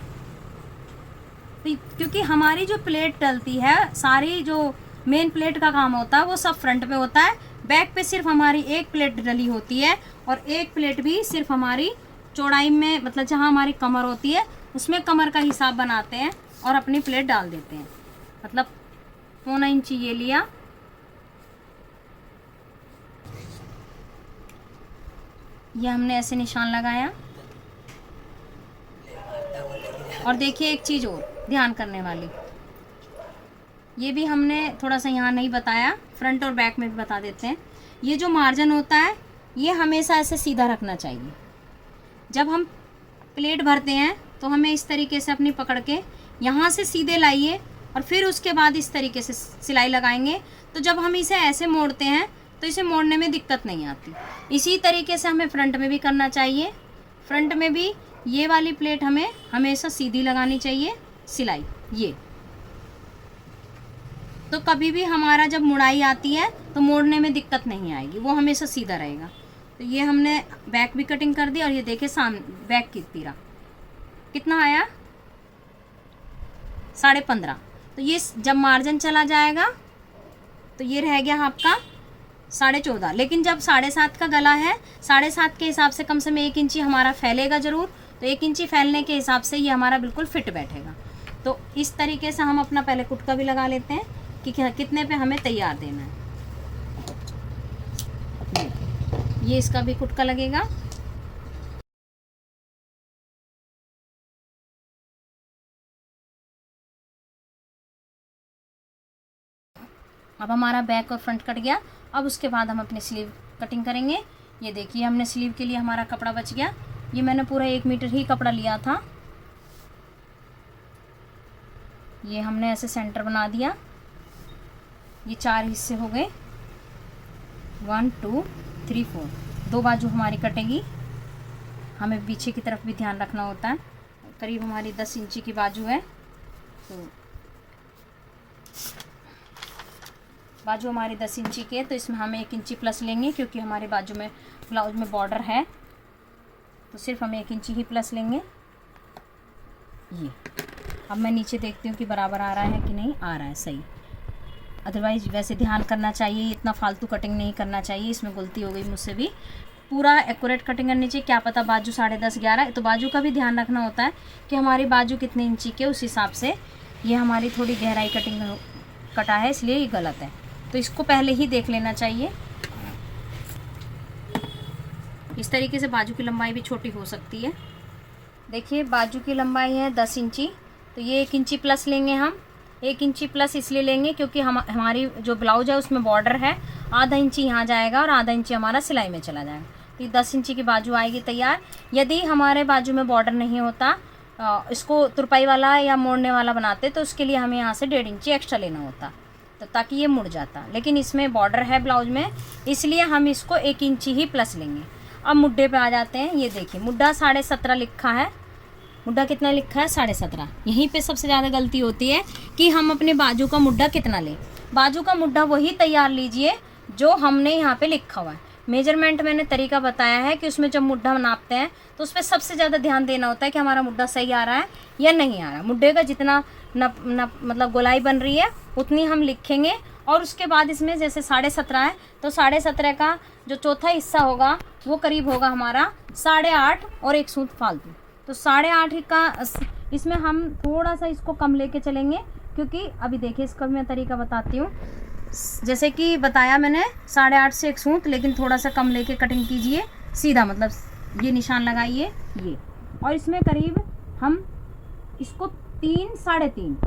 तो क्योंकि हमारी जो प्लेट डलती है, सारी जो मेन प्लेट का काम होता है वो सब फ्रंट पे होता है। बैक पे सिर्फ हमारी एक प्लेट डली होती है, और एक प्लेट भी सिर्फ हमारी चौड़ाई में, मतलब जहाँ हमारी कमर होती है उसमें कमर का हिसाब बनाते हैं और अपनी प्लेट डाल देते हैं। मतलब 1.25 इंची ये लिया, ये हमने ऐसे निशान लगाया। और देखिए एक चीज़ और ध्यान करने वाली, ये भी हमने थोड़ा सा यहाँ नहीं बताया, फ्रंट और बैक में भी बता देते हैं। ये जो मार्जिन होता है ये हमेशा ऐसे सीधा रखना चाहिए। जब हम प्लेट भरते हैं तो हमें इस तरीके से अपनी पकड़ के यहाँ से सीधे लाइए, और फिर उसके बाद इस तरीके से सिलाई लगाएंगे। तो जब हम इसे ऐसे मोड़ते हैं तो इसे मोड़ने में दिक्कत नहीं आती। इसी तरीके से हमें फ्रंट में भी करना चाहिए। फ्रंट में भी ये वाली प्लेट हमें हमेशा सीधी लगानी चाहिए सिलाई। ये तो कभी भी हमारा जब मुड़ाई आती है तो मोड़ने में दिक्कत नहीं आएगी, वो हमेशा सीधा रहेगा। तो ये हमने बैक भी कटिंग कर दी, और ये देखिए सामने बैक की तीरा कितना आया, 15.5। तो ये जब मार्जिन चला जाएगा तो ये रह गया आपका 14.5। लेकिन जब 7.5 का गला है, 7.5 के हिसाब से कम से कम 1 इंची हमारा फैलेगा ज़रूर। तो 1 इंची फैलने के हिसाब से ये हमारा बिल्कुल फिट बैठेगा। तो इस तरीके से हम अपना पहले कुटका भी लगा लेते हैं कि कितने पे हमें तैयार देना है। ये इसका भी कुटका लगेगा। अब हमारा बैक और फ्रंट कट गया। अब उसके बाद हम अपनी स्लीव कटिंग करेंगे। ये देखिए हमने स्लीव के लिए हमारा कपड़ा बच गया। ये मैंने पूरा 1 मीटर ही कपड़ा लिया था। ये हमने ऐसे सेंटर बना दिया। ये 4 हिस्से हो गए, 1 2 3 4। 2 बाजू हमारी कटेगी। हमें पीछे की तरफ भी ध्यान रखना होता है। करीब हमारी 10 इंची की बाजू है, तो बाजू हमारी 10 इंची की है, तो इसमें हम 1 इंची प्लस लेंगे, क्योंकि हमारे बाजू में ब्लाउज में बॉर्डर है, तो सिर्फ हम 1 इंची ही प्लस लेंगे। ये अब मैं नीचे देखती हूँ कि बराबर आ रहा है कि नहीं आ रहा है सही। अदरवाइज वैसे ध्यान करना चाहिए, इतना फालतू कटिंग नहीं करना चाहिए। इसमें गलती हो गई मुझसे भी। पूरा एक्यूरेट कटिंग करनी चाहिए। क्या पता बाजू 10.5 11, तो बाजू का भी ध्यान रखना होता है कि हमारी बाजू कितने इंची के, उस हिसाब से। ये हमारी थोड़ी गहराई कटिंग कटा है, इसलिए ये गलत है, तो इसको पहले ही देख लेना चाहिए। इस तरीके से बाजू की लंबाई भी छोटी हो सकती है। देखिए बाजू की लंबाई है 10 इंची, तो ये 1 इंची प्लस लेंगे हम। 1 इंची प्लस इसलिए लेंगे क्योंकि हमारी जो ब्लाउज है उसमें बॉर्डर है। आधा इंची यहाँ जाएगा और आधा इंची हमारा सिलाई में चला जाएगा, तो ये 10 इंची की बाजू आएगी तैयार। यदि हमारे बाजू में बॉर्डर नहीं होता, इसको तुरपाई वाला या मोड़ने वाला बनाते, तो उसके लिए हमें यहाँ से 1.5 इंची एक्स्ट्रा लेना होता। तो ताकि ये मुड़ जाता, लेकिन इसमें बॉर्डर है ब्लाउज में, इसलिए हम इसको 1 इंची ही प्लस लेंगे। अब मुड्ढे पे आ जाते हैं। ये देखिए मुड्ढा 17.5 लिखा है। मुड्ढा कितना लिखा है? 17.5। यहीं पे सबसे ज़्यादा गलती होती है कि हम अपने बाजू का मुड्ढा कितना लें। बाजू का मुड्ढा वही तैयार लीजिए जो हमने यहाँ पे लिखा हुआ है। मेजरमेंट मैंने तरीका बताया है कि उसमें जब मुड्ढा नापते हैं तो उस पर सबसे ज़्यादा ध्यान देना होता है कि हमारा मुड्ढा सही आ रहा है या नहीं आ रहा है। मुड्ढे का जितना मतलब गोलाई बन रही है उतनी हम लिखेंगे, और उसके बाद इसमें जैसे 17.5 है तो 17.5 का जो चौथा हिस्सा होगा वो करीब होगा हमारा 8.5 और 1 सूत फालतू। तो 8.5 का इसमें हम थोड़ा सा इसको कम लेके चलेंगे, क्योंकि अभी देखिए इसका मैं तरीका बताती हूँ। जैसे कि बताया मैंने 8.5 से 1 सूत, लेकिन थोड़ा सा कम लेके कटिंग कीजिए सीधा, मतलब ये निशान लगाइए ये, और इसमें करीब हम इसको 3 साढ़े तीन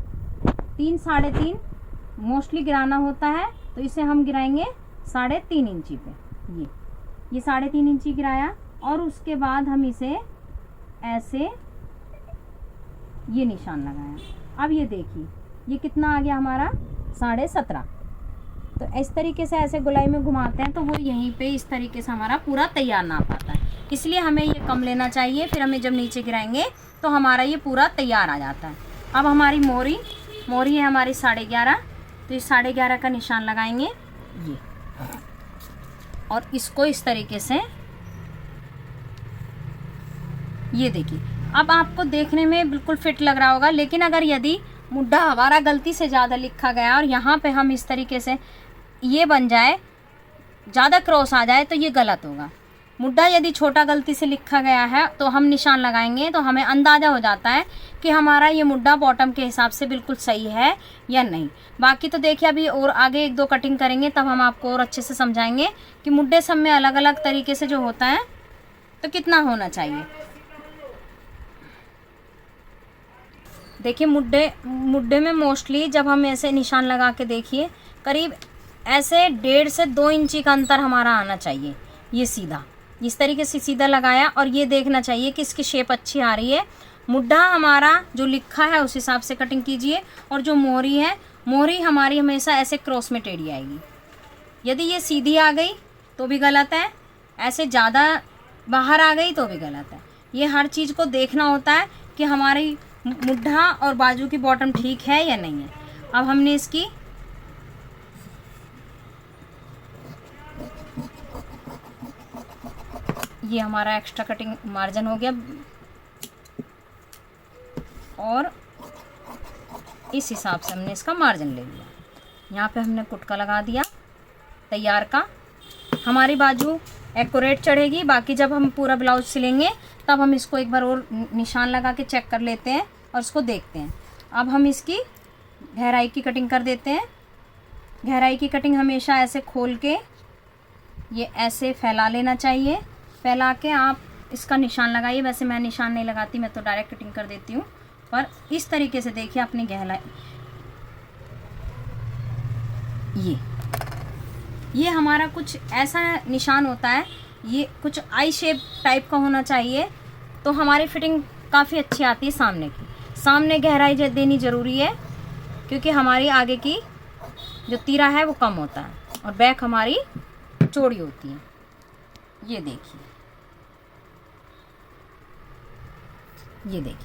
मोस्टली गिराना होता है, तो इसे हम गिराएंगे 3.5 इंची पे। ये 3.5 इंची गिराया, और उसके बाद हम इसे ऐसे ये निशान लगाया। अब ये देखिए ये कितना आ गया हमारा 17.5। तो इस तरीके से ऐसे गोलाई में घुमाते हैं तो वो यहीं पे इस तरीके से हमारा पूरा तैयार नाप आता है। इसलिए हमें ये कम लेना चाहिए, फिर हमें जब नीचे गिराएंगे तो हमारा ये पूरा तैयार आ जाता है। अब हमारी मोरी है हमारी 11.5, तो इस 11.5 का निशान लगाएंगे ये, और इसको इस तरीके से ये देखिए। अब आपको देखने में बिल्कुल फिट लग रहा होगा, लेकिन अगर यदि मुड्ढा हमारा गलती से ज़्यादा लिखा गया और यहाँ पे हम इस तरीके से ये बन जाए, ज़्यादा क्रॉस आ जाए, तो ये गलत होगा। मुड्ढा यदि छोटा गलती से लिखा गया है तो हम निशान लगाएंगे तो हमें अंदाज़ा हो जाता है कि हमारा ये मुड्ढा बॉटम के हिसाब से बिल्कुल सही है या नहीं। बाकी तो देखिए अभी और आगे 1-2 कटिंग करेंगे तब हम आपको और अच्छे से समझाएंगे कि मुड्ढे सब में अलग अलग तरीके से जो होता है तो कितना होना चाहिए। देखिए मुड्ढे में मोस्टली जब हम ऐसे निशान लगा के देखिए करीब ऐसे 1.5 से 2 इंची का अंतर हमारा आना चाहिए। ये सीधा इस तरीके से सीधा लगाया, और ये देखना चाहिए कि इसकी शेप अच्छी आ रही है। मुड्ढा हमारा जो लिखा है उस हिसाब से कटिंग कीजिए, और जो मोहरी है, मोहरी हमारी हमेशा ऐसे क्रॉस में टेढ़ी आएगी। यदि ये सीधी आ गई तो भी गलत है, ऐसे ज़्यादा बाहर आ गई तो भी गलत है। ये हर चीज़ को देखना होता है कि हमारी मुड्ढा और बाजू की बॉटम ठीक है या नहीं है। अब हमने इसकी ये हमारा एक्स्ट्रा कटिंग मार्जिन हो गया, और इस हिसाब से हमने इसका मार्जिन ले लिया। यहाँ पे हमने कुटका लगा दिया तैयार का। हमारी बाजू एक्यूरेट चढ़ेगी। बाकी जब हम पूरा ब्लाउज सिलेंगे तब हम इसको एक बार और निशान लगा के चेक कर लेते हैं और इसको देखते हैं। अब हम इसकी गहराई की कटिंग कर देते हैं। गहराई की कटिंग हमेशा ऐसे खोल के ये ऐसे फैला लेना चाहिए। फैला के आप इसका निशान लगाइए। वैसे मैं निशान नहीं लगाती, मैं तो डायरेक्ट कटिंग कर देती हूँ, पर इस तरीके से देखिए अपनी गहराई। ये हमारा कुछ ऐसा निशान होता है, ये कुछ आई शेप टाइप का होना चाहिए, तो हमारी फिटिंग काफ़ी अच्छी आती है। सामने गहराई देनी ज़रूरी है, क्योंकि हमारी आगे की जो तीरा है वो कम होता है और बैक हमारी चौड़ी होती है। ये देखिए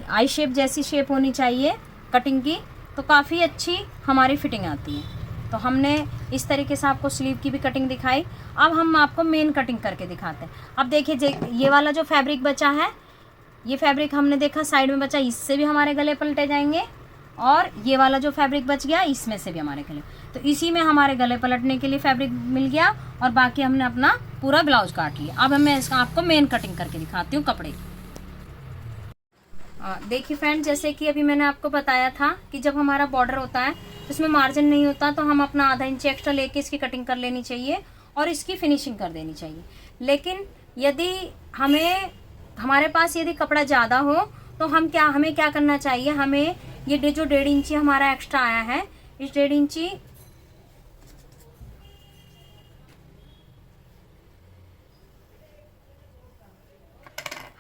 आई शेप जैसी शेप होनी चाहिए कटिंग की, तो काफ़ी अच्छी हमारी फिटिंग आती है। तो हमने इस तरीके से आपको स्लीव की भी कटिंग दिखाई। अब हम आपको मेन कटिंग करके दिखाते हैं। अब देखिए ये वाला जो फैब्रिक बचा है, ये फैब्रिक हमने देखा साइड में बचा, इससे भी हमारे गले पलटे जाएंगे, और ये वाला जो फैब्रिक बच गया इसमें से भी हमारे गले, तो इसी में हमारे गले पलटने के लिए फैब्रिक मिल गया, और बाकी हमने अपना पूरा ब्लाउज काट लिया। अब मैं इसका आपको मेन कटिंग करके दिखाती हूँ कपड़े की। देखिए फ्रेंड, जैसे कि अभी मैंने आपको बताया था कि जब हमारा बॉर्डर होता है तो इसमें मार्जिन नहीं होता, तो हम अपना आधा इंच एक्स्ट्रा लेके इसकी कटिंग कर लेनी चाहिए और इसकी फिनिशिंग कर देनी चाहिए। लेकिन यदि हमारे पास यदि कपड़ा ज़्यादा हो तो हमें क्या करना चाहिए, हमें ये जो 1.5 इंची हमारा एक्स्ट्रा आया है, इस 1.5 इंची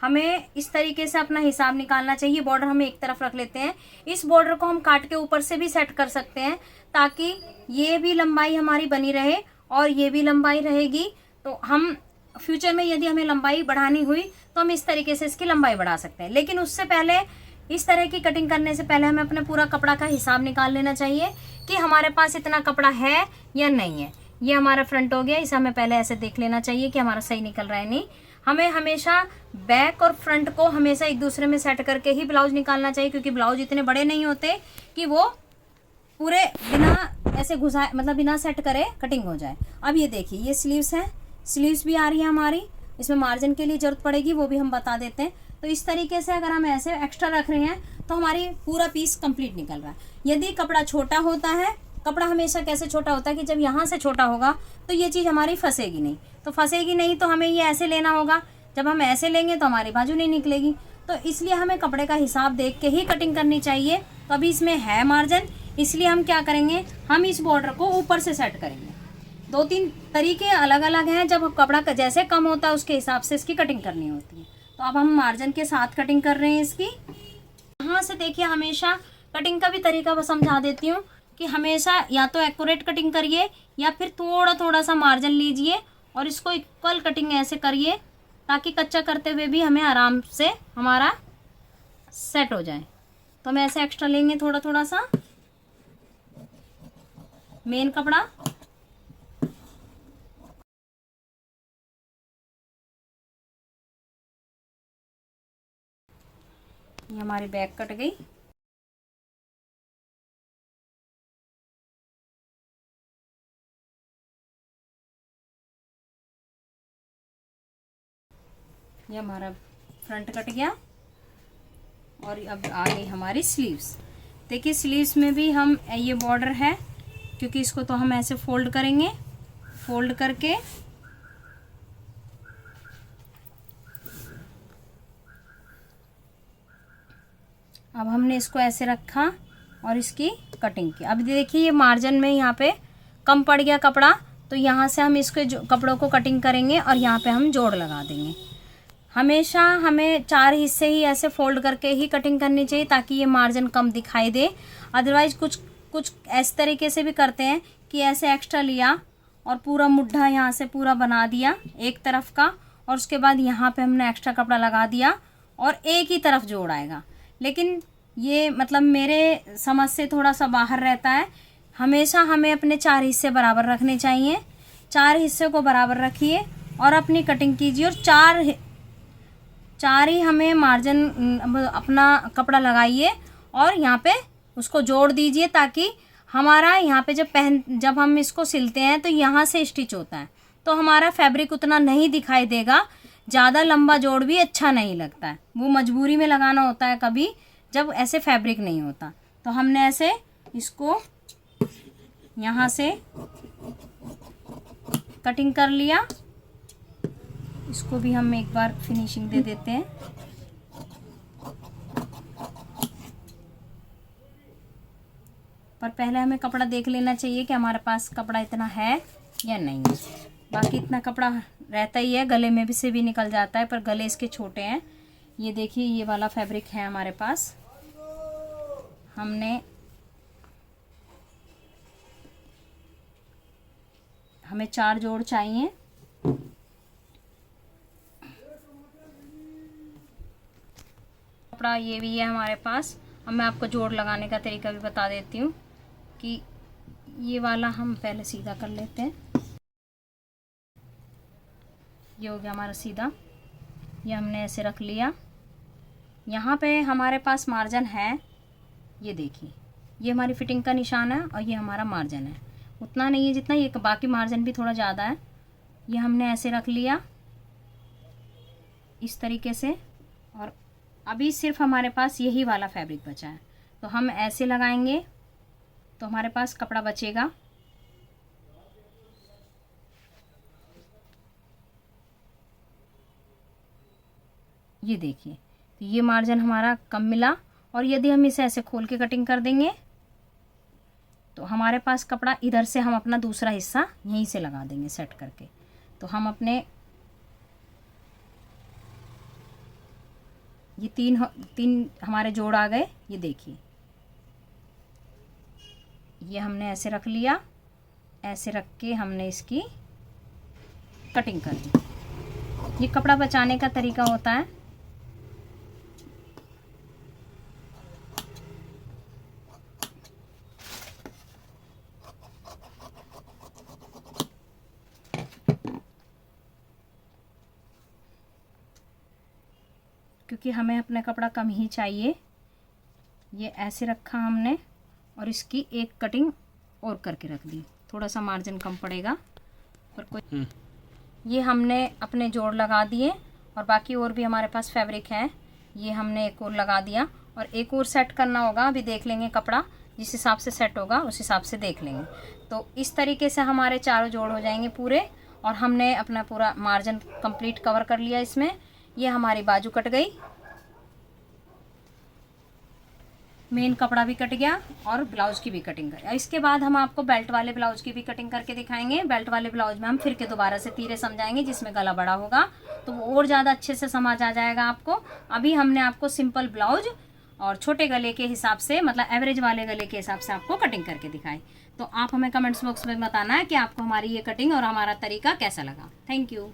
हमें इस तरीके से अपना हिसाब निकालना चाहिए। बॉर्डर हम एक तरफ रख लेते हैं। इस बॉर्डर को हम काट के ऊपर से भी सेट कर सकते हैं ताकि ये भी लंबाई हमारी बनी रहे और ये भी लंबाई रहेगी। तो हम फ्यूचर में यदि हमें लंबाई बढ़ानी हुई तो हम इस तरीके से इसकी लंबाई बढ़ा सकते हैं। लेकिन उससे पहले, इस तरह की कटिंग करने से पहले हमें अपना पूरा कपड़ा का हिसाब निकाल लेना चाहिए कि हमारे पास इतना कपड़ा है या नहीं है। ये हमारा फ्रंट हो गया, इसे हमें पहले ऐसे देख लेना चाहिए कि हमारा सही निकल रहा है नहीं। हमें हमेशा बैक और फ्रंट को हमेशा एक दूसरे में सेट करके ही ब्लाउज निकालना चाहिए, क्योंकि ब्लाउज इतने बड़े नहीं होते कि वो पूरे बिना ऐसे घुसाए, मतलब बिना सेट करे कटिंग हो जाए। अब ये देखिए, ये स्लीव्स है, स्लीव्स भी आ रही है हमारी। इसमें मार्जिन के लिए जरूरत पड़ेगी, वो भी हम बता देते हैं। तो इस तरीके से अगर हम ऐसे एक्स्ट्रा रख रहे हैं तो हमारी पूरा पीस कंप्लीट निकल रहा है। यदि कपड़ा छोटा होता है, कपड़ा हमेशा कैसे छोटा होता है कि जब यहाँ से छोटा होगा तो ये चीज़ हमारी फंसेगी नहीं। तो फंसेगी नहीं तो हमें ये ऐसे लेना होगा। जब हम ऐसे लेंगे तो हमारी बाजू नहीं निकलेगी। तो इसलिए हमें कपड़े का हिसाब देख के ही कटिंग करनी चाहिए। तो अभी इसमें है मार्जिन, इसलिए हम क्या करेंगे, हम इस बॉर्डर को ऊपर से सेट करेंगे। 2-3 तरीके अलग अलग हैं। जब कपड़ा जैसे कम होता है उसके हिसाब से इसकी कटिंग करनी होती है। तो अब हम मार्जिन के साथ कटिंग कर रहे हैं इसकी। यहाँ से देखिए, हमेशा कटिंग का भी तरीका मैं समझा देती हूँ कि हमेशा या तो एक्यूरेट कटिंग करिए या फिर थोड़ा थोड़ा सा मार्जिन लीजिए और इसको इक्वल कटिंग ऐसे करिए ताकि कच्चा करते हुए भी हमें आराम से हमारा सेट हो जाए। तो हम ऐसे एक्स्ट्रा लेंगे थोड़ा थोड़ा सा मेन कपड़ा। ये हमारी बैक कट गई। ये हमारा फ्रंट कट गया और अब आ गई हमारी स्लीव्स। देखिए, स्लीव्स में भी हम ये बॉर्डर है, क्योंकि इसको तो हम ऐसे फोल्ड करेंगे। फोल्ड करके अब हमने इसको ऐसे रखा और इसकी कटिंग की। अब देखिए, ये मार्जिन में यहाँ पे कम पड़ गया कपड़ा, तो यहाँ से हम इसके कपड़ों को कटिंग करेंगे और यहाँ पे हम जोड़ लगा देंगे। हमेशा हमें 4 हिस्से ही ऐसे फोल्ड करके ही कटिंग करनी चाहिए ताकि ये मार्जिन कम दिखाई दे। अदरवाइज कुछ इस तरीके से भी करते हैं कि ऐसे एक्स्ट्रा लिया और पूरा मुड्ढा यहाँ से पूरा बना दिया एक तरफ का, और उसके बाद यहाँ पे हमने एक्स्ट्रा कपड़ा लगा दिया और एक ही तरफ जोड़ आएगा। लेकिन ये मतलब मेरे समझ से थोड़ा सा बाहर रहता है। हमेशा हमें अपने 4 हिस्से बराबर रखने चाहिए। 4 हिस्से को बराबर रखिए और अपनी कटिंग कीजिए और 4 ही हमें मार्जिन अपना कपड़ा लगाइए और यहाँ पे उसको जोड़ दीजिए ताकि हमारा यहाँ पे जब हम इसको सिलते हैं तो यहाँ से स्टिच होता है तो हमारा फैब्रिक उतना नहीं दिखाई देगा। ज़्यादा लंबा जोड़ भी अच्छा नहीं लगता है, वो मजबूरी में लगाना होता है कभी जब ऐसे फैब्रिक नहीं होता। तो हमने ऐसे इसको यहाँ से कटिंग कर लिया। इसको भी हम एक बार फिनिशिंग दे देते हैं। पर पहले हमें कपड़ा देख लेना चाहिए कि हमारे पास कपड़ा इतना है या नहीं है। बाकी इतना कपड़ा रहता ही है, गले में भी से भी निकल जाता है, पर गले इसके छोटे हैं। ये देखिए, ये वाला फैब्रिक है हमारे पास। हमें 4 जोड़ चाहिए। कपड़ा ये भी है हमारे पास। अब मैं आपको जोड़ लगाने का तरीका भी बता देती हूँ कि ये वाला हम पहले सीधा कर लेते हैं। ये हो गया हमारा सीधा, ये हमने ऐसे रख लिया। यहाँ पे हमारे पास मार्जिन है, ये देखिए, ये हमारी फिटिंग का निशान है और ये हमारा मार्जिन है। उतना नहीं है जितना ये, बाकी मार्जिन भी थोड़ा ज़्यादा है। ये हमने ऐसे रख लिया इस तरीके से, और अभी सिर्फ हमारे पास यही वाला फैब्रिक बचा है तो हम ऐसे लगाएंगे तो हमारे पास कपड़ा बचेगा। ये देखिए, तो ये मार्जिन हमारा कम मिला, और यदि हम इसे ऐसे खोल के कटिंग कर देंगे तो हमारे पास कपड़ा इधर से हम अपना दूसरा हिस्सा यहीं से लगा देंगे सेट करके। तो हम अपने ये तीन हमारे जोड़ आ गए। ये देखिए, ये हमने ऐसे रख लिया, ऐसे रख के हमने इसकी कटिंग कर दी। ये कपड़ा बचाने का तरीका होता है। क्योंकि हमें अपना कपड़ा कम ही चाहिए, ये ऐसे रखा हमने और इसकी एक कटिंग और करके रख दी। थोड़ा सा मार्जिन कम पड़ेगा पर कोई। ये हमने अपने जोड़ लगा दिए और बाकी और भी हमारे पास फैब्रिक है, ये हमने एक और लगा दिया और एक और सेट करना होगा। अभी देख लेंगे कपड़ा जिस हिसाब से सेट होगा उस हिसाब से देख लेंगे। तो इस तरीके से हमारे चारों जोड़ हो जाएंगे पूरे और हमने अपना पूरा मार्जिन कंप्लीट कवर कर लिया इसमें। ये हमारी बाजू कट गई, मेन कपड़ा भी कट गया और ब्लाउज की भी कटिंग कर। इसके बाद हम आपको बेल्ट वाले ब्लाउज की भी कटिंग करके दिखाएंगे। बेल्ट वाले ब्लाउज में हम फिर के दोबारा से तीरे समझाएंगे, जिसमें गला बड़ा होगा तो वो और ज़्यादा अच्छे से समझ आ जाएगा आपको। अभी हमने आपको सिंपल ब्लाउज और छोटे गले के हिसाब से, मतलब एवरेज वाले गले के हिसाब से आपको कटिंग करके दिखाई। तो आप हमें कमेंट्स बॉक्स में बताना है कि आपको हमारी ये कटिंग और हमारा तरीका कैसा लगा। Thank you.